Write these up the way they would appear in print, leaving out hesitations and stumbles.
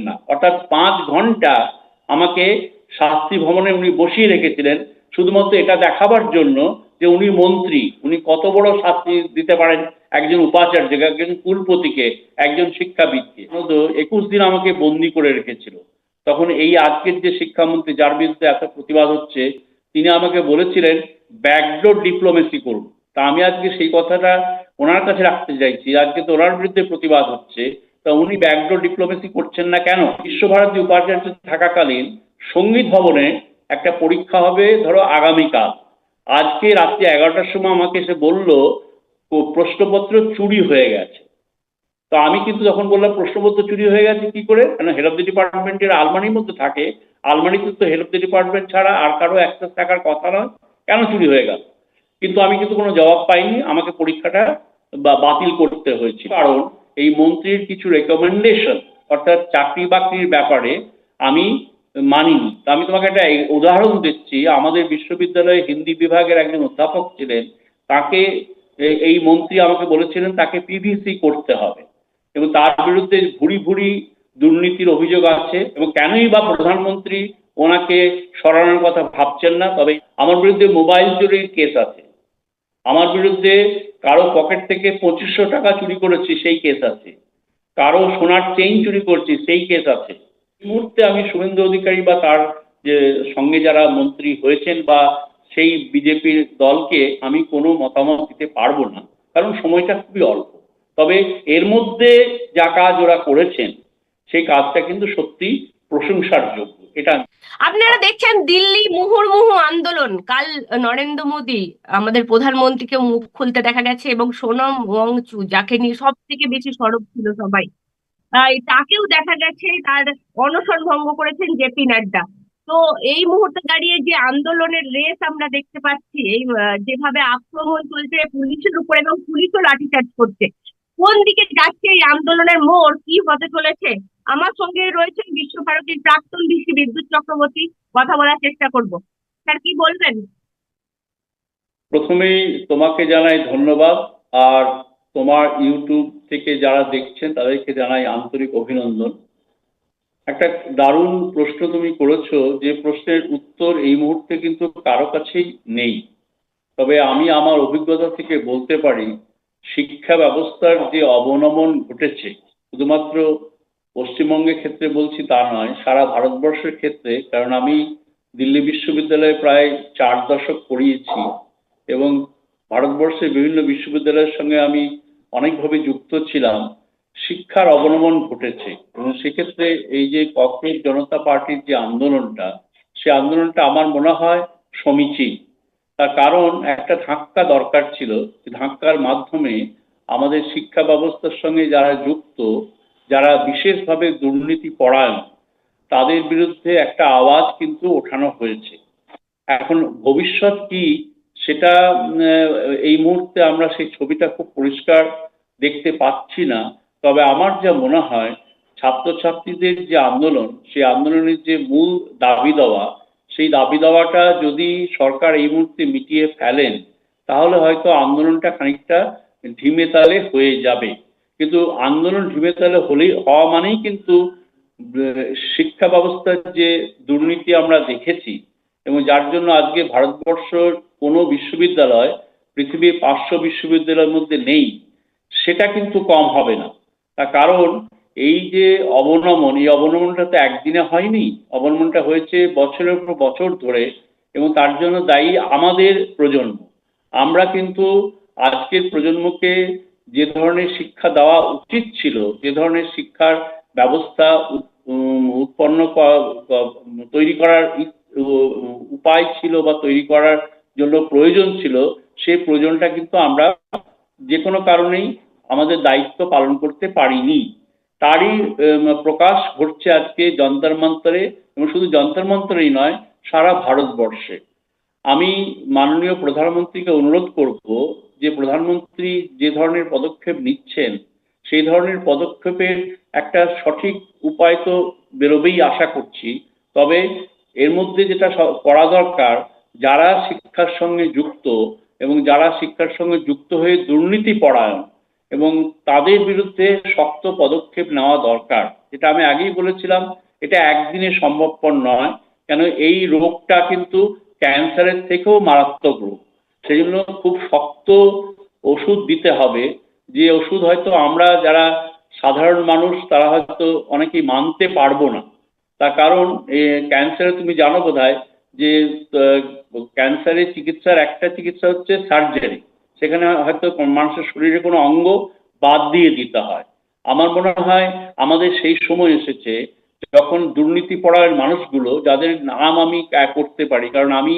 না, অর্থাৎ 5 ঘন্টা আমাকে শাস্তি ভবনে উনি বসিয়ে রেখেছিলেন শুধুমাত্র এটা দেখাবার জন্য যে উনি মন্ত্রী, উনি কত বড় শাস্তি দিতে পারেন একজন উপাচার্যকে, একজন কুলপতিকে, একজন শিক্ষাবিদকে। তো 21 দিন আমাকে বন্দি করে রেখেছিল। তখন এই আজকের যে শিক্ষামন্ত্রী, যার বিরুদ্ধে এত প্রতিবাদ হচ্ছে, তিনি আমাকে বলেছিলেন ব্যাকডোর ডিপ্লোমেসি করুন। তা আমি আজকে সেই কথাটা ওনার কাছে রাখতে চাইছি। আজকে তো ওনার বিরুদ্ধে প্রতিবাদ হচ্ছে, তা উনি ব্যাকডোর ডিপ্লোমেসি করছেন না কেন? বিশ্বভারতী উপাচার্য থাকাকালীন সঙ্গীত ভবনে একটা পরীক্ষা হবে ধরো আগামীকাল। আজকে রাত্রি 11টার সময় আমাকে এসে বলল প্রশ্নপত্র চুরি হয়ে গেছে। তো আমি কিন্তু যখন বললাম প্রশ্নপত্র চুরি হয়ে গেছে কি করে, কেন হেড অফ দ্য ডিপার্টমেন্টের আলমারির মধ্যে থাকে, আলমারিতে তো হেড অফ দ্য ডিপার্টমেন্ট ছাড়া আর কারো অ্যাক্সেস থাকার কথা নয়, কেন চুরি হয়ে গেল? কিন্তু আমি কিন্তু কোনো জবাব পাইনি, আমাকে পরীক্ষাটা বাতিল করতে হয়েছে। কারণ এই মন্ত্রীর কিছু রেকমেন্ডেশন, অর্থাৎ চাকরি বাকরির ব্যাপারে আমি মানিনি। তা আমি তোমাকে একটা উদাহরণ দিচ্ছি। আমাদের বিশ্ববিদ্যালয়ে হিন্দি বিভাগের একজন অধ্যাপক ছিলেন, তাকে এই মন্ত্রী আমাকে বলেছিলেন তাকে পিভিসি করতে হবে, এবং তার বিরুদ্ধে ভুরি ভুরি দুর্নীতির অভিযোগ আছে। এবং কেনই বা প্রধানমন্ত্রী ওনাকে সরানোর কথা ভাবছেন না? তবে আমার বিরুদ্ধে মোবাইল চুরির কেস আছে, আমার বিরুদ্ধে কারো পকেট থেকে 2500 টাকা চুরি করেছি সেই কেস আছে, কারো সোনার চেইন চুরি করছি সেই কেস আছে। এই মুহূর্তে আমি শুভেন্দু অধিকারী বা তার যে সঙ্গে যারা মন্ত্রী হয়েছেন বা সেই বিজেপির দলকে আমি কোনো মতামত দিতে পারবো না, কারণ সময়টা খুবই অল্প। তবে এর মধ্যে যা কাজ ওরা করেছেন সেই কাজটা কিন্তু সত্যি প্রশংসার যোগ্য। এটা আপনারা দেখছেন দিল্লি মুহুর্মুহু আন্দোলন। কাল নরেন্দ্র মোদী আমাদের প্রধানমন্ত্রীকে মুখ খুলতে দেখা গেছে, এবং সোনম ওয়াংচু যাকে নিয়ে সব থেকে বেশি সরব ছিল সবাই, তাকেও দেখা গেছে তার অনশন ভঙ্গ করেছেন জেপি নাড্ডা। তো এই মুহূর্তে দাঁড়িয়ে যে আন্দোলনের রেস আমরা দেখতে পাচ্ছি, এই যেভাবে আক্রমণ চলছে পুলিশের উপর এবং পুলিশও লাঠিচার্জ করছে, কোন দিকে যাচ্ছে এই আন্দোলনের মোড়, কি হতে চলেছে? আমার সঙ্গে রয়েছেন বিশ্বভারতীর প্রাক্তন ভিসি বিদ্যুৎ চক্রবর্তী, কথা বলার চেষ্টা করব। স্যার, কি বলবেন? প্রথমেই তোমাকে জানাই ধন্যবাদ। আর তোমার ইউটিউব থেকে যারা দেখছেন তাদেরকে জানাই আন্তরিক অভিনন্দন। একটা দারুণ প্রশ্ন তুমি করেছো, যে প্রশ্নের উত্তর এই মুহূর্তে কিন্তু কারো কাছেই নেই। তবে আমি আমার অভিজ্ঞতা থেকে বলতে পারি, শিক্ষা ব্যবস্থার যে অবনমন ঘটেছে, শুধুমাত্র পশ্চিমবঙ্গের ক্ষেত্রে বলছি তা নয়, সারা ভারতবর্ষের ক্ষেত্রে। কারণ আমি দিল্লি বিশ্ববিদ্যালয়ে প্রায় 4 দশক পড়িয়েছি, এবং ভারতবর্ষের বিভিন্ন বিশ্ববিদ্যালয়ের সঙ্গে আমি অনেকভাবে যুক্ত ছিলাম। শিক্ষার অবনমন ঘটেছে, এবং সেক্ষেত্রে এই যে ককরোচ জনতা পার্টির যে আন্দোলনটা, সে আন্দোলনটা আমার মনে হয় সমীচীন। তার কারণ একটা ধাক্কা দরকার ছিল, ধাক্কার মাধ্যমে আমাদের শিক্ষা ব্যবস্থার সঙ্গে যারা যুক্ত, যারা বিশেষভাবে দুর্নীতি পরায়ণ, তাদের বিরুদ্ধে একটা আওয়াজ কিন্তু ওঠানো হয়েছে। এখন ভবিষ্যৎ কি সেটা এই মুহূর্তে আমরা সেই ছবিটা খুব পরিষ্কার দেখতে পাচ্ছি না। তবে আমার যা মনে হয়, ছাত্রছাত্রীদের যে আন্দোলন, সেই আন্দোলনের যে মূল দাবি দেওয়া, সেই দাবি দেওয়াটা যদি সরকার এই মুহূর্তে মিটিয়ে ফেলেন, তাহলে হয়তো আন্দোলনটা খানিকটা ধিমে তালে হয়ে যাবে। কিন্তু আন্দোলন ধিমে তালে হওয়া মানেই কিন্তু শিক্ষা ব্যবস্থার যে দুর্নীতি আমরা দেখেছি, এবং যার জন্য আজকে ভারতবর্ষের কোনো বিশ্ববিদ্যালয় পৃথিবীর 500 বিশ্ববিদ্যালয়ের মধ্যে নেই, সেটা কিন্তু কম হবে না। তার কারণ এই যে অবনমন, এই অবনমনটা তো একদিনে হয়নি, অবনমনটা হয়েছে বছরের পর বছর ধরে। এবং তার জন্য দায়ী আমাদের প্রজন্ম। আমরা কিন্তু আজকের প্রজন্মকে যে ধরনের শিক্ষা দেওয়া উচিত ছিল, যে ধরনের শিক্ষার ব্যবস্থা উৎপন্ন তৈরি করার উপায় ছিল বা তৈরি করার জন্য প্রয়োজন ছিল, সেই প্রয়োজনটা কিন্তু আমরা যে কোনো কারণেই আমাদের দায়িত্ব পালন করতে পারিনি। তারই প্রকাশ ঘটছে আজকে যন্তর মন্তরে, এবং শুধু যন্তর মন্তরেই নয়, সারা ভারতবর্ষে। আমি মাননীয় প্রধানমন্ত্রীকে অনুরোধ করব, যে প্রধানমন্ত্রী যে ধরনের পদক্ষেপ নিচ্ছেন, সেই ধরনের পদক্ষেপের একটা সঠিক উপায় তো বেরোবেই আশা করছি। তবে এর মধ্যে যেটা করা দরকার, যারা শিক্ষার সঙ্গে যুক্ত এবং যারা শিক্ষার সঙ্গে যুক্ত হয়ে দুর্নীতি পরায়ণ এবং তাদের বিরুদ্ধে শক্ত পদক্ষেপ নেওয়া দরকার। যেটা আমি আগেই বলেছিলাম, এটা একদিনে সম্ভবপর নয়, কেন এই রোগটা কিন্তু ক্যান্সারের থেকেও মারাত্মক রোগ। সেই জন্য খুব শক্ত ওষুধ দিতে হবে, যে ওষুধ হয়তো আমরা যারা সাধারণ মানুষ তারা হয়তো অনেকেই মানতে পারবো না। তার কারণ ক্যান্সারে তুমি জানো বোধহয় যে ক্যান্সারের চিকিৎসার একটা চিকিৎসা হচ্ছে সার্জারি, সেখানে হয়তো মানুষের শরীরে কোনো অঙ্গ বাদ দিয়ে দিতে হয়। আমার মনে হয় আমাদের সেই সময় এসেছে যখন দুর্নীতি পরায়ণ মানুষগুলো, যাদের নাম আমি করতে পারি, কারণ আমি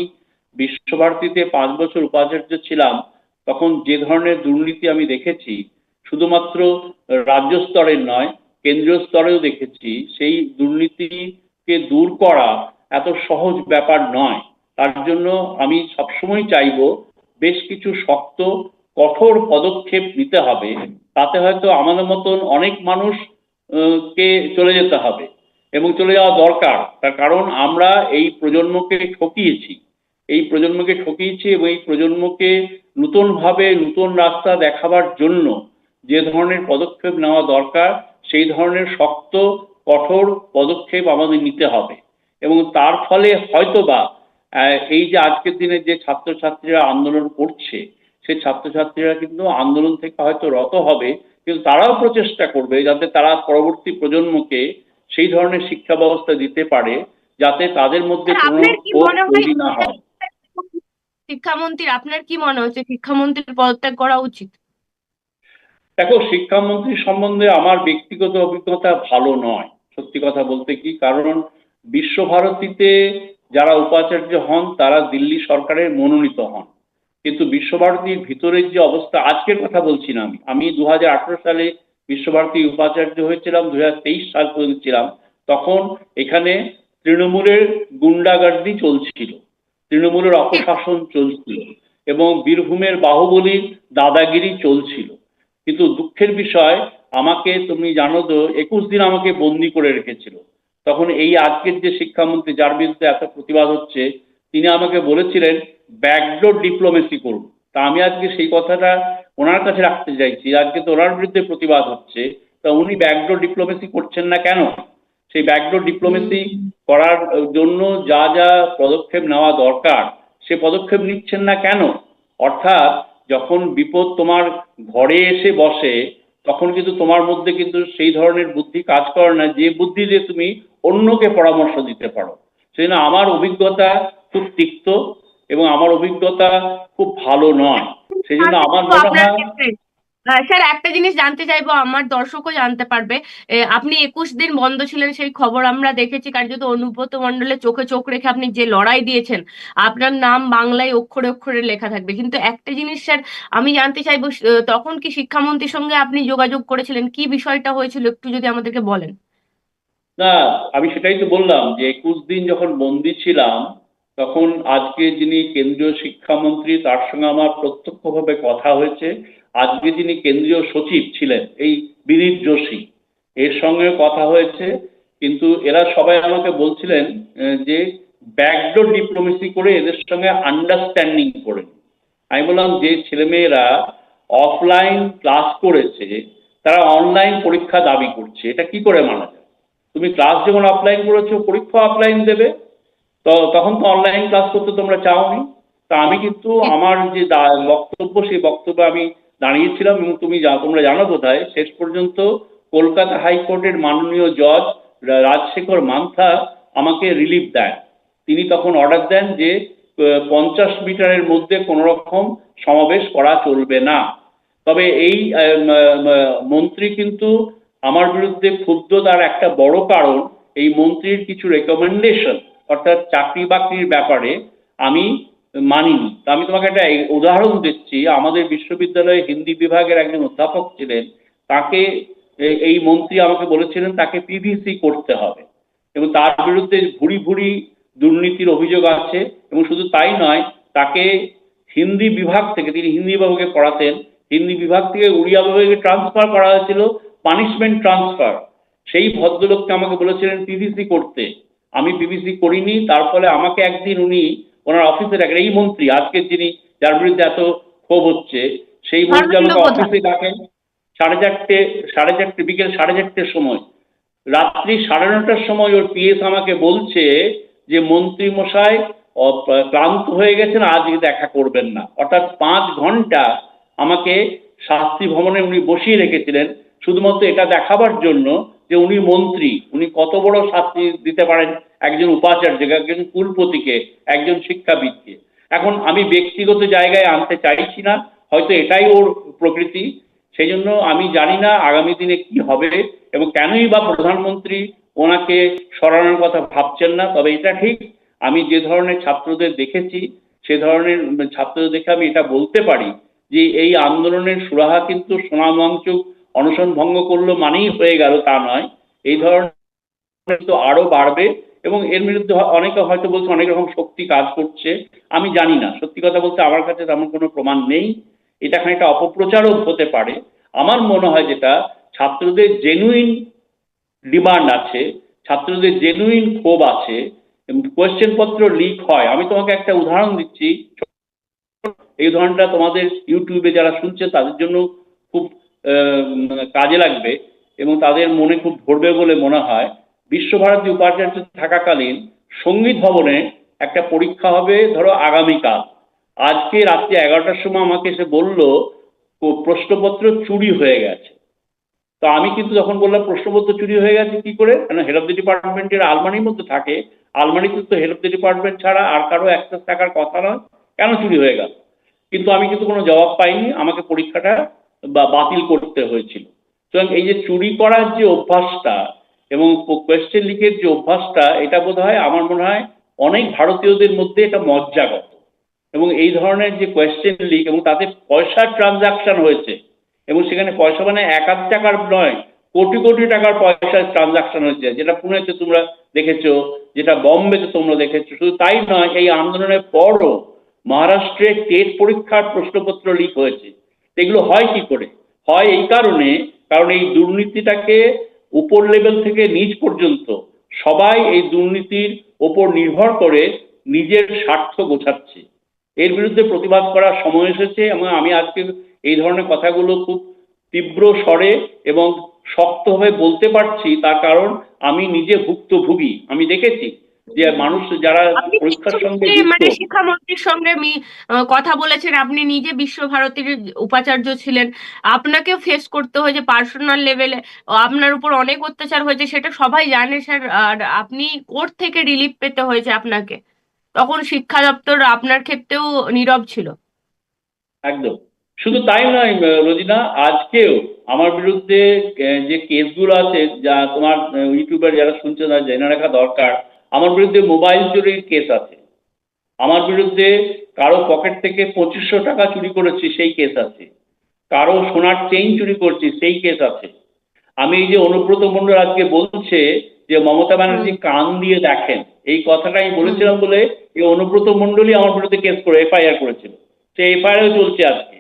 বিশ্বভারতীতে 5 বছর উপাচার্য ছিলাম, তখন যে ধরনের দুর্নীতি আমি দেখেছি, শুধুমাত্র রাজ্য স্তরের নয় কেন্দ্রীয় স্তরেও দেখেছি, সেই দুর্নীতিকে দূর করা এত সহজ ব্যাপার নয়। তার জন্য আমি সবসময় চাইব বেশ কিছু শক্ত কঠোর পদক্ষেপ নিতে হবে। তাতে হয়তো আমাদের মতন অনেক মানুষ কে চলে যেতে হবে এবং চলে যাওয়া দরকার। তার কারণ আমরা এই প্রজন্মকে ঠকিয়েছি, এবং এই প্রজন্মকে নতুনভাবে নতুন রাস্তা দেখাবার জন্য যে ধরনের পদক্ষেপ নেওয়া দরকার, সেই ধরনের শক্ত কঠোর পদক্ষেপ আমাদের নিতে হবে। এবং তার ফলে হয়তোবা এই যে আজকের দিনে যে ছাত্রছাত্রীরা আন্দোলন করছে, সেই ছাত্রছাত্রীরা কিন্তু আন্দোলন থেকে হয়তো রত হবে, কিন্তু তারাও প্রচেষ্টা করবে যাতে তারা পরবর্তী প্রজন্মকে সেই ধরনের শিক্ষা ব্যবস্থা দিতে পারে যাতে তাদের মধ্যে আর কোনো আপনার কি ক্ষোভ মনে হয় তৈরি না হয়। শিক্ষামন্ত্রীর, আপনার কি মনে হচ্ছে শিক্ষামন্ত্রীর পদত্যাগ করা উচিত? দেখো, শিক্ষামন্ত্রী সম্বন্ধে আমার ব্যক্তিগত অভিজ্ঞতা ভালো নয়, সত্যি কথা বলতে কি, কারণ বিশ্বভারতীতে যারা উপাচার্য হন তারা দিল্লি সরকারের মনোনীত হন, কিন্তু বিশ্বভারতীর ভিতরের যে অবস্থা, আজকের কথা বলছি না, আমি 2018 সালে বিশ্বভারতী উপাচার্য হয়েছিলাম, 2023 সাল পর্যন্ত ছিলাম। তখন এখানে তৃণমূলের গুন্ডাগার্দি চলছিল, তৃণমূলের ঠিক। অপশাসন চলছিল, এবং বীরভূমের বাহুবলীর দাদাগিরি চলছিল। কিন্তু দুঃখের বিষয়, আমাকে তুমি জানো তো 21 দিন আমাকে বন্দি করে রেখেছিল। তখন এই আজকের যে শিক্ষামন্ত্রী, যার বিরুদ্ধে এত প্রতিবাদ হচ্ছে, তিনি আমাকে বলেছিলেন ব্যাকডোর ডিপ্লোমেসি করুন। তা আমি আজকে সেই কথাটা ওনার কাছে রাখতে চাইছি। আজকে তো ওনার বিরুদ্ধে প্রতিবাদ হচ্ছে, তা উনি ব্যাকডোর ডিপ্লোমেসি করছেন না কেন? সেই ব্যাকডোর ডিপ্লোমেসি করার জন্য যা যা পদক্ষেপ নেওয়া দরকার সে পদক্ষেপ নিচ্ছেন না কেন? অর্থাৎ যখন বিপদ তোমার ঘরে এসে বসে, তখন কিন্তু তোমার মধ্যে কিন্তু সেই ধরনের বুদ্ধি কাজ করে না যে বুদ্ধি দিয়ে তুমি অন্যকে পরামর্শ দিতে পারো। সেই জন্য আমার অভিজ্ঞতা খুব তিক্ত এবং আমার অভিজ্ঞতা খুব ভালো নয়। সেই জন্য আমার মনে আপনার হয়, ক্ষেত্রে স্যার একটা জিনিস জানতে চাইবো, আমার দর্শকও জানতে পারবে। আপনি 21 দিন বন্ধ ছিলেন, সেই খবর আমরা দেখেছি। কার্যত অনুব্রত মণ্ডলের চোখে চোখ রেখে আপনি যে লড়াই দিয়েছেন, আপনার নাম বাংলায় অক্ষরে অক্ষরে লেখা থাকবে। কিন্তু একটা জিনিস স্যার আমি জানতে চাইবো, তখন কি শিক্ষামন্ত্রীর সঙ্গে আপনি যোগাযোগ করেছিলেন? কি বিষয়টা হয়েছিল একটু যদি আমাদেরকে বলেন। না, আমি সেটাই তো বললাম যে 21 দিন যখন বন্দি ছিলাম, তখন আজকে যিনি কেন্দ্রীয় শিক্ষামন্ত্রী তার সঙ্গে আমার প্রত্যক্ষভাবে কথা হয়েছে। আজকে যিনি কেন্দ্রীয় সচিব ছিলেন, এই বিনীত যোশী, এর সঙ্গে কথা হয়েছে। কিন্তু এরা সবাই আমাকে বলছিলেন যে ব্যাকডোর ডিপ্লোমেসি করে এদের সঙ্গে আন্ডারস্ট্যান্ডিং করে। আমি বললাম যে ছেলেমেয়েরা অফলাইন ক্লাস করেছে তারা অনলাইন পরীক্ষা দাবি করছে, এটা কি করে মানা যায়? তুমি ক্লাস যেমন অফলাইন করেছো, পরীক্ষা অফলাইন দেবে, তো তখন তো অনলাইন ক্লাস করতে তোমরা চাওনি। তা আমি কিন্তু আমার যে বক্তব্য, সেই বক্তব্যে আমি দাঁড়িয়েছিলাম, এবং তোমরা জানো বোধহয় শেষ পর্যন্ত কলকাতা হাইকোর্টের মাননীয় জজ রাজশেখর মান্থা আমাকে রিলিফ দেন। তিনি তখন অর্ডার দেন যে 50 মিটারের মধ্যে কোনো রকম সমাবেশ করা চলবে না। তবে এই মন্ত্রী কিন্তু আমার বিরুদ্ধে ক্ষুব্ধ, তার একটা বড় কারণ এই মন্ত্রীর কিছু রেকমেন্ডেশন, অর্থাৎ চাকরি বাকরির ব্যাপারে আমি মানিনি। তা আমি তোমাকে একটা উদাহরণ দিচ্ছি। আমাদের বিশ্ববিদ্যালয়ে হিন্দি বিভাগের একজন অধ্যাপক ছিলেন, তাকে এই মন্ত্রী আমাকে বলেছিলেন তাকে পিভিসি করতে হবে, এবং তার বিরুদ্ধে ভুরি ভুরি দুর্নীতির অভিযোগ আছে। এবং শুধু তাই নয়, তাকে হিন্দি বিভাগ থেকে, তিনি হিন্দি বিভাগে পড়াতেন, হিন্দি বিভাগ থেকে উড়িয়া বিভাগে ট্রান্সফার করা হয়েছিল, পানিশমেন্ট ট্রান্সফার। সেই ভদ্রলোককে আমাকে বলেছিলেন পিভিসি করতে, আমি পিভিসি করিনি। তার ফলে আমাকে একদিন উনি ওনার অফিসে ডাকেন, এই মন্ত্রী আজকের যিনি, যার বিরুদ্ধে এত ক্ষোভ হচ্ছে, সেই মন্ত্রী ধর্মেন্দ্র আমাকে প্রধান। অফিসে ডাকেন। 4:30, 4:30, বিকেল 4:30 সময়, রাত্রি 9:30টার সময় ওর পিএস আমাকে বলছে যে মন্ত্রী মশাই ক্লান্ত হয়ে গেছেন, আজকে দেখা করবেন না। অর্থাৎ 5 ঘন্টা আমাকে শাস্ত্রী ভবনে উনি বসিয়ে রেখেছিলেন শুধুমাত্র এটা দেখাবার জন্য যে উনি মন্ত্রী, উনি কত বড় শাস্তি দিতে পারেন একজন উপাচার্যকে, একজন কুলপতিকে, একজন শিক্ষাবিদকে। এখন আমি ব্যক্তিগত জায়গায় আনতে চাইছি না, হয়তো এটাই ওর প্রকৃতি। সেই জন্য আমি জানি না আগামী দিনে কি হবে এবং কেনই বা প্রধানমন্ত্রী ওনাকে সরানোর কথা ভাবছেন না। তবে এটা ঠিক, আমি যে ধরনের ছাত্রদের দেখেছি সে ধরনের ছাত্রদের দেখে আমি এটা বলতে পারি যে এই আন্দোলনের সুরাহা কিন্তু সোনামঞ্চুক অনশন ভঙ্গ করলো মানেই হয়ে গেল তা নয়। এই ধরনের তো আরো বাড়বে এবং এর বিরুদ্ধে অনেকে হয়তো বলছে অনেক রকম শক্তি কাজ করছে, আমি জানি না। সত্যি কথা বলতে আমার কাছে তেমন কোনো প্রমাণ নেই, এটা খানিকটা অপপ্রচারও হতে পারে। আমার মনে হয় যেটা ছাত্রদের জেনুইন ডিমান্ড আছে, ছাত্রদের জেনুইন ক্ষোভ আছে, কোয়েশ্চেন পত্র লিক হয়। আমি তোমাকে একটা উদাহরণ দিচ্ছি, এই উদাহরণটা তোমাদের ইউটিউবে যারা শুনছে তাদের জন্য খুব কাজে লাগবে এবং তাদের মনে খুব ধরবে বলে মনে হয়। বিশ্বভারতী উপাচার্য থাকাকালীন সঙ্গীত ভবনে একটা পরীক্ষা হবে ধরো আগামীকাল। আজকে রাত্রি 11টার সময় আমাকে এসে বলল প্রশ্নপত্র চুরি হয়ে গেছে। তো আমি কিন্তু যখন বললাম প্রশ্নপত্র চুরি হয়ে গেছে কি করে, কারণ হেড অফ দ্য ডিপার্টমেন্টের আলমারির মধ্যে থাকে, আলমারিতে তো হেড অফ দ্য ডিপার্টমেন্ট ছাড়া আর কারো অ্যাক্সেস থাকার কথা নয়, কেন চুরি হয়ে গেল? কিন্তু আমি কিন্তু কোনো জবাব পাইনি, আমাকে পরীক্ষাটা বাতিল করতে হয়েছিল। সুতরাং এই যে চুরি করার যে অভ্যাসটা এবং কোয়েশ্চেন লিকের যে অভ্যাসটা, এটা বোধ হয় আমার মনে হয় অনেক ভারতীয়দের মধ্যে এটা মজ্জাগত। এবং এই ধরনের যে কোয়েশ্চেন লিক এবং তাতে পয়সার ট্রানজাকশন হয়েছে এবং সেখানে পয়সা মানে 1-8 টাকার নয়, কোটি কোটি টাকার পয়সার ট্রানজাকশন হয়েছে, যেটা পুনেতে তোমরা দেখেছো, যেটা বম্বেতে তোমরা দেখেছো। শুধু তাই নয়, এই আন্দোলনের পরও মহারাষ্ট্রে টেট পরীক্ষার প্রশ্নপত্র লিক হয়েছে। এগুলো হয় কি করে? হয় এই কারণে, কারণ এই দুর্নীতিটাকে উপর লেভেল থেকে নিচ পর্যন্ত সবাই এই দুর্নীতির ওপর নির্ভর করে নিজের স্বার্থ গোছাচ্ছে। এর বিরুদ্ধে প্রতিবাদ করার সময় এসেছে এবং আমি আজকে এই ধরনের কথাগুলো খুব তীব্র স্বরে এবং শক্তভাবে বলতে পারছি, তার কারণ আমি নিজে ভুক্তভোগী। আমি দেখেছি যে মানুষ যারা আপনি পরীক্ষার সঙ্গে নিশ্চয়ই যুক্ত। মানে শিক্ষামন্ত্রীর সঙ্গে কথা বলেছেন, আপনি নিজে বিশ্বভারতীর উপাচার্য ছিলেন, আপনাকেও ফেস করতে হয়েছে পার্সোনাল লেভেলে, আপনার উপর অনেক অত্যাচার হয়েছে, সেটা সবাই জানে স্যার। আর আপনি কোর্ট থেকে রিলিফ পেতে হয়েছে আপনাকে, তখন শিক্ষা দপ্তর আপনার ক্ষেত্রেও নীরব ছিল। একদম। শুধু তাই নয় রোজিনা, আজকেও আমার বিরুদ্ধে যে কেসগুলো আছে, যা তোমার ইউটিউবার যারা শুনছে তারা জেনে রাখা দরকার, আমার বিরুদ্ধে মোবাইল চুরির কেস আছে, আমার বিরুদ্ধে কারো পকেট থেকে 2500 টাকা চুরি করেছি সেই কেস আছে, কারো সোনার চেইন চুরি করছি সেই কেস আছে। আমি এই যে অনুব্রত মণ্ডল আজকে বলছে যে মমতা ব্যানার্জি কান দিয়ে দেখেন, এই কথাটা আমি বলেছিলাম বলে এই অনুব্রত মণ্ডলই আমার বিরুদ্ধে কেস করে এফআইআর করেছিল, সেই এফআইআর চলছে আজকে।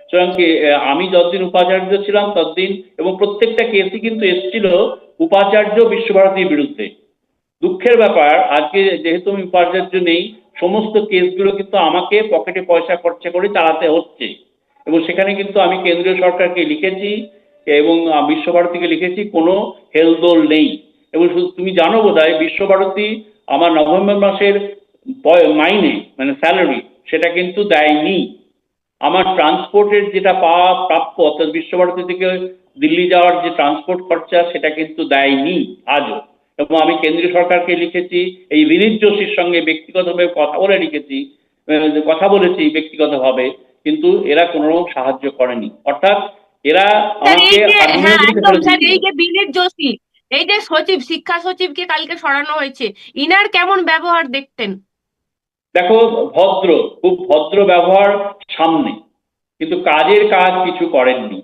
সুতরাং আমি যতদিন উপাচার্য ছিলাম ততদিন এবং প্রত্যেকটা কেসই কিন্তু এসেছিল উপাচার্য বিশ্বভারতীর বিরুদ্ধে। দুঃখের ব্যাপার আজকে যেহেতু আমি উপাচার্য নেই, সমস্ত কেসগুলো কিন্তু আমাকে পকেটে পয়সা খরচা করে চালাতে হচ্ছে এবং সেখানে কিন্তু আমি কেন্দ্রীয় সরকারকে লিখেছি এবং বিশ্বভারতীকে লিখেছি, কোনো হেলদোল নেই। এবং শুধু তুমি জানো বোধহয় বিশ্বভারতী আমার নভেম্বর মাসের মাইনে মানে স্যালারি সেটা কিন্তু দেয়নি। আমার ট্রান্সপোর্টের যেটা পাওয়া প্রাপ্য, অর্থাৎ বিশ্বভারতী থেকে দিল্লি যাওয়ার যে ট্রান্সপোর্ট খরচা সেটা কিন্তু দেয়নি আজও। এবং আমি কেন্দ্রীয় সরকারকে লিখেছি, এই বিনীত যোশীর সঙ্গে ব্যক্তিগতভাবে কথা বলে লিখেছি, কথা বলেছি ব্যক্তিগতভাবে, কিন্তু এরা কোনো রকম সাহায্য করেনি। অর্থাৎ এরা স্যার আমাকে এই যে, হ্যাঁ আগ্নেয়গিরিতে একদম ফেলে স্যার, দিয়েছিল। এই যে বিনীত যোশী, এই যে সচিব, শিক্ষা সচিবকে কালকে সরানো হয়েছে, ইনার কেমন ব্যবহার দেখতেন? দেখো, ভদ্র, খুব ভদ্র ব্যবহার সামনে, কিন্তু কাজের কাজ কিছু করেননি।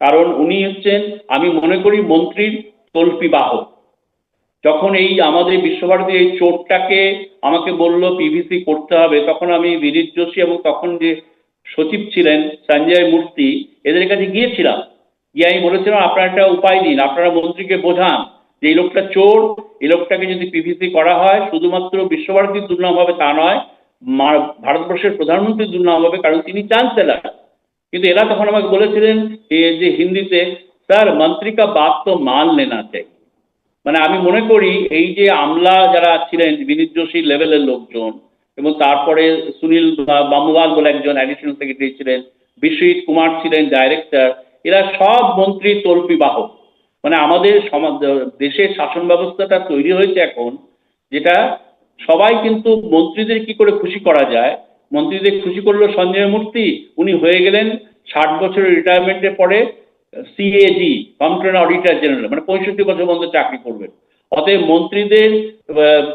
কারণ উনি হচ্ছেন, আমি মনে করি, মন্ত্রীর তল্পি বাহক। যখন এই আমাদের বিশ্বভারতীর এই চোটটাকে আমাকে বলল পিভিসি করতে হবে, তখন আমি বিনীত যোশী এবং তখন যে সচিব ছিলেন সঞ্জয় মূর্তি, এদের কাছে গিয়েছিলাম, গিয়ে আমি বলেছিলাম আপনারা একটা উপায় দিন, আপনারা মন্ত্রীকে বোঝান যে এই লোকটা চোর, এই লোকটাকে যদি পিভিসি করা হয় শুধুমাত্র বিশ্বভারতীর দুর্নাম হবে তা নয়, ভারতবর্ষের প্রধানমন্ত্রীর দুর্নাম হবে, কারণ তিনি চ্যান্সেলর। কিন্তু এরা তখন আমাকে বলেছিলেন যে হিন্দিতে, স্যার মন্ত্রী কা বাত তো মান লেনা চাই। মানে আমি মনে করি এই যে আমলা যারা ছিলেন বিনীত যোশী লেভেলের লোকজন, এবং তারপরে সুনীল বামুয়াল বলে একজন অ্যাডিশনাল সেক্রেটারি ছিলেন, বিশ্বজিৎ কুমার ছিলেন ডাইরেক্টর, এরা সব মন্ত্রী তল্পি বাহক। মানে আমাদের সমাজ, দেশের শাসন ব্যবস্থাটা তৈরি হয়েছে এখন, যেটা সবাই কিন্তু মন্ত্রীদের কি করে খুশি করা যায়। মন্ত্রীদের খুশি করলো সঞ্জয় মূর্তি, উনি হয়ে গেলেন 60 বছরের রিটায়ারমেন্টের পরে সিএজি, কন্ট্রোলার অডিটর জেনারেল, মানে 65 বছর পর্যন্ত চাকরি করবেন। অতএব মন্ত্রীদের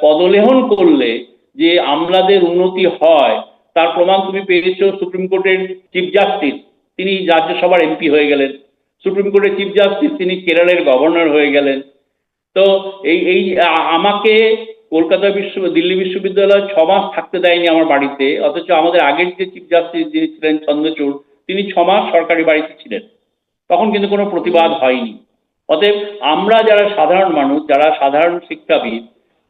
পদলেহন করলে যে আমলাদের উন্নতি হয়, তার প্রমাণ তুমি পেয়েছো সুপ্রিম কোর্টের চিফ জাস্টিস, তিনি রাজ্যসভার এমপি হয়ে গেলেন। সুপ্রিম কোর্টের চিফ জাস্টিস তিনি কেরলের গভর্নর হয়ে গেলেন। তো এই আমাকে কলকাতা দিল্লি বিশ্ববিদ্যালয় 6 মাস থাকতে দেয়নি আমার বাড়িতে, অথচ আমাদের আগের যে চিফ জাস্টিস যিনি ছিলেন চন্দ্রচূড়, তিনি 6 মাস সরকারি বাড়িতে ছিলেন, তখন কিন্তু কোনো প্রতিবাদ হয়নি। অতএব আমরা যারা সাধারণ মানুষ, যারা সাধারণ শিক্ষাবিদ,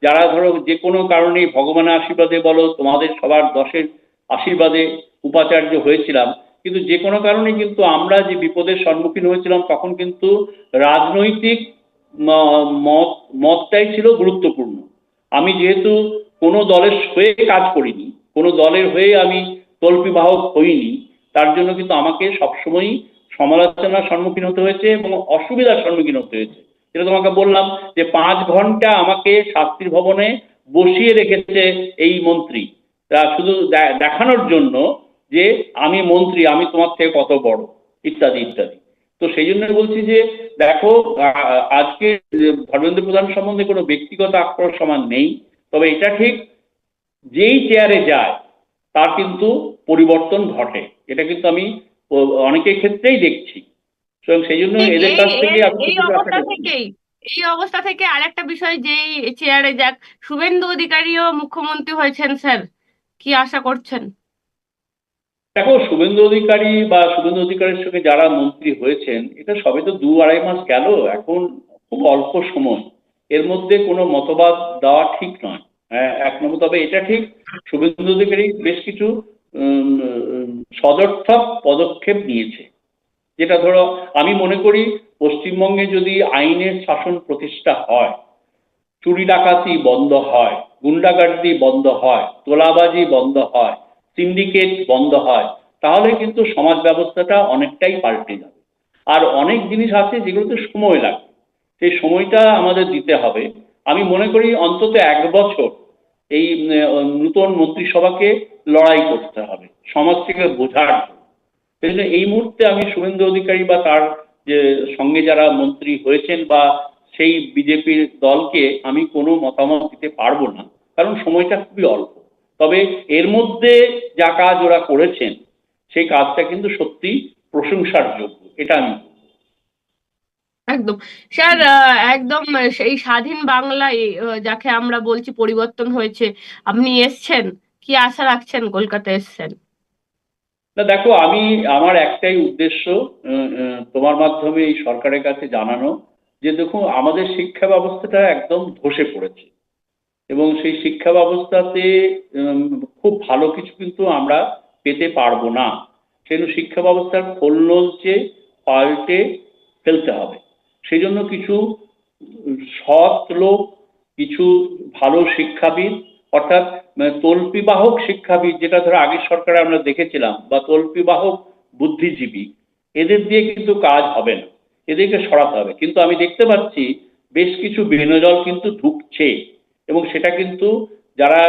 যারা ধরো যে কোনো কারণে ভগবানের আশীর্বাদে বলো, তোমাদের সবার দশের আশীর্বাদে উপাচার্য হয়েছিলাম, কিন্তু যে কোনো কারণে কিন্তু আমরা যে বিপদের সম্মুখীন হয়েছিলাম, তখন কিন্তু রাজনৈতিক মতটাই ছিল গুরুত্বপূর্ণ। আমি যেহেতু কোনো দলের হয়ে কাজ করিনি, কোনো দলের হয়ে আমি তল্পিবাহক হইনি, তার জন্য কিন্তু আমাকে সবসময়ই সমালোচনার সম্মুখীন হতে হয়েছে এবং অসুবিধার সম্মুখীন হতে হয়েছে। যেটা তোমাকে বললাম যে 5 ঘন্টা আমাকে শাস্ত্রী ভবনে বসিয়ে রেখেছে এই মন্ত্রী, তা শুধু দেখানোর জন্য যে আমি মন্ত্রী, আমি তোমার থেকে কত বড়, ইত্যাদি ইত্যাদি। তো সেই জন্য বলছি যে দেখো, আজকে ধর্মেন্দ্র প্রধান সম্বন্ধে কোনো ব্যক্তিগত আক্রোশ আমার নেই, তবে এটা ঠিক, যেই চেয়ারে যায় তার কিন্তু পরিবর্তন ঘটে, এটা কিন্তু আমি অনেকের ক্ষেত্রেই দেখছি। সুতরাং সেই জন্য ঠিক এদের এই কাছ থেকে এই আমি এই কিছু আশা অবস্থা করছি না। থেকেই এই অবস্থা থেকে আরেকটা বিষয়, যেই চেয়ারে যাক, শুভেন্দু অধিকারীও মুখ্যমন্ত্রী হয়েছেন স্যার, কি আশা করছেন? দেখো, শুভেন্দু অধিকারী বা শুভেন্দু অধিকারীর সঙ্গে যারা মন্ত্রী হয়েছেন, এটা সবে তো 2-2.5 মাস গেল, এখন খুব অল্প সময়, এর মধ্যে কোনো মতবাদ দেওয়া ঠিক নয়। হ্যাঁ, 1 নম্বর। তবে এটা ঠিক, শুভেন্দু অধিকারী বেশ কিছু উম, উম, সদর্থক পদক্ষেপ নিয়েছে। যেটা ধরো, আমি মনে করি পশ্চিমবঙ্গে যদি আইনের শাসন প্রতিষ্ঠা হয়, চুরি ডাকাতি বন্ধ হয়, গুন্ডাগার্দি বন্ধ হয়, তোলাবাজি বন্ধ হয়, সিন্ডিকেট বন্ধ হয়, তাহলে কিন্তু সমাজ ব্যবস্থাটা অনেকটাই পাল্টে যাবে। আর অনেক জিনিস আছে যেগুলোতে সময় লাগবে, সেই সময়টা আমাদের দিতে হবে। আমি মনে করি অন্তত 1 বছর এই নূতন মন্ত্রিসভাকে লড়াই করতে হবে সমাজ থেকে বোঝার জন্য। সেই জন্য এই মুহূর্তে আমি শুভেন্দু অধিকারী বা তার যে সঙ্গে যারা মন্ত্রী হয়েছেন বা সেই বিজেপির দলকে আমি কোনো মতামত দিতে পারবো না, কারণ সময়টা খুবই অল্প। তবে এর মধ্যে যা কাজ ওরা করেছেন, সেই কাজটা কিন্তু সত্যি প্রশংসার যোগ্য, এটা আমি বলবো। একদম স্যার, একদম সেই স্বাধীন বাংলায় যাকে আমরা বলছি পরিবর্তন হয়েছে, আপনি এসছেন, কি আশা রাখছেন? কলকাতা এসছেন। না দেখো, আমি, আমার একটাই উদ্দেশ্য তোমার মাধ্যমে এই সরকারের কাছে জানানো, যে দেখো আমাদের শিক্ষা ব্যবস্থাটা একদম ধসে পড়েছে, এবং সেই শিক্ষা ব্যবস্থাতে উম, খুব ভালো কিছু কিন্তু আমরা পেতে পারবো না। সেজন্য শিক্ষা ব্যবস্থার খোল নলচে পাল্টে ফেলতে হবে। সেই জন্য কিছু সৎ লোক, কিছু ভালো শিক্ষাবিদ, অর্থাৎ তল্পিবাহক শিক্ষাবিদ, যেটা ধরো আগের সরকারে আমরা দেখেছিলাম, বা তল্পিবাহক বুদ্ধিজীবী, এদের দিয়ে কিন্তু কাজ হবে না, এদেরকে সরাতে হবে। কিন্তু আমি দেখতে পাচ্ছি বেশ কিছু বেনজল কিন্তু ঢুকছে, এবং সেটা কিন্তু যারা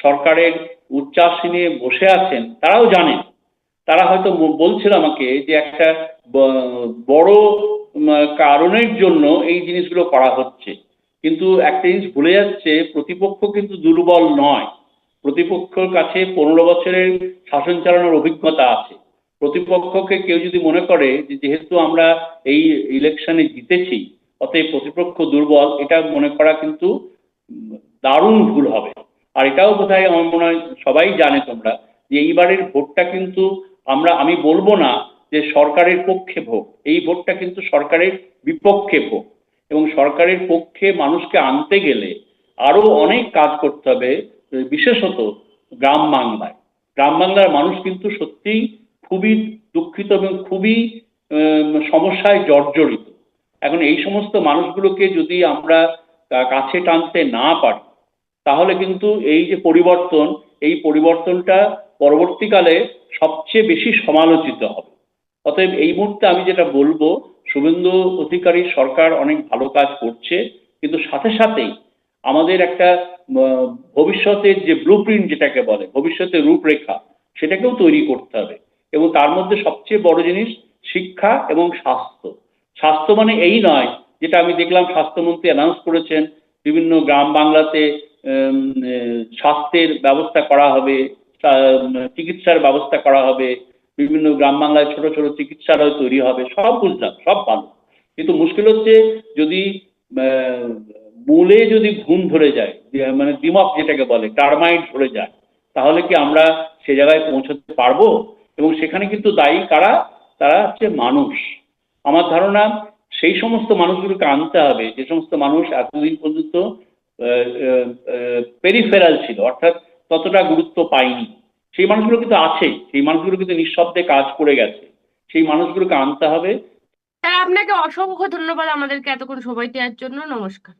সরকারের উচ্চাসনে বসে আছেন তারাও জানেন। তারা হয়তো বলছিল আমাকে যে একটা বড় কারণের জন্য এই জিনিসগুলো করা হচ্ছে, কিন্তু একটা জিনিস ভুলে যাচ্ছে, প্রতিপক্ষ কিন্তু দুর্বল নয়। প্রতিপক্ষের কাছে 15 বছরের শাসন চালানোর অভিজ্ঞতা আছে। প্রতিপক্ষকে কেউ যদি মনে করে যে যেহেতু আমরা এই ইলেকশনে জিতেছি অতএব প্রতিপক্ষ দুর্বল, এটা মনে করা কিন্তু দারুণ ভুল হবে। আর এটাও বোধহয় আমার মনে হয় সবাই জানে তোমরা, যে এইবারের ভোটটা কিন্তু আমি বলবো না যে সরকারের পক্ষে ভোট, এই ভোটটা কিন্তু সরকারের বিপক্ষে ভোট। এবং সরকারের পক্ষে মানুষকে আনতে গেলে আরো অনেক কাজ করতে হবে, বিশেষত গ্রাম বাংলায়। গ্রাম বাংলার মানুষ কিন্তু সত্যিই খুবই দুঃখিত এবং খুবই সমস্যায় জর্জরিত। এখন এই সমস্ত মানুষগুলোকে যদি আমরা কাছে টানতে না পারি, তাহলে কিন্তু এই যে পরিবর্তন, এই পরিবর্তনটা পরবর্তীকালে সবচেয়ে বেশি সমালোচিত হবে। অতএব এই মুহূর্তে আমি যেটা বলবো, শুভেন্দু অধিকারীর সরকার অনেক ভালো কাজ করছে, কিন্তু সাথে সাথেই আমাদের একটা ভবিষ্যতের যে ব্লুপ্রিন্ট যেটাকে বলে, ভবিষ্যতের রূপরেখা, সেটাকেও তৈরি করতে হবে। এবং তার মধ্যে সবচেয়ে বড় জিনিস শিক্ষা এবং স্বাস্থ্য। স্বাস্থ্য মানে এই নয়, যেটা আমি দেখলাম স্বাস্থ্যমন্ত্রী অ্যানাউন্স করেছেন, বিভিন্ন গ্রাম বাংলাতে স্বাস্থ্যের ব্যবস্থা করা হবে, চিকিৎসার ব্যবস্থা করা হবে, বিভিন্ন গ্রাম বাংলায় ছোট ছোট চিকিৎসালয় তৈরি হবে, সব বুঝলাম, সব ভালো। কিন্তু মুশকিল হচ্ছে যদি মূলে যদি ঘুম ধরে যায়, মানে দিমক যেটাকে বলে, টার্মাইট ধরে যায়, তাহলে কি আমরা সে জায়গায় পৌঁছতে পারবো? এবং সেখানে কিন্তু দায়ী কারা? তারা হচ্ছে মানুষ। আমার ধারণা সেই সমস্ত মানুষগুলোকে আনতে হবে যে সমস্ত মানুষ এতদিন পর্যন্ত পেরিফেরাল ছিল, অর্থাৎ ততটা গুরুত্ব পায়নি। সেই মানুষগুলো কিন্তু আছে, সেই মানুষগুলো কিন্তু নিঃশব্দে কাজ করে গেছে, সেই মানুষগুলোকে আনতে হবে। স্যার, আপনাকে অসংখ্য ধন্যবাদ আমাদেরকে এতক্ষণ সময় দেওয়ার জন্য। নমস্কার।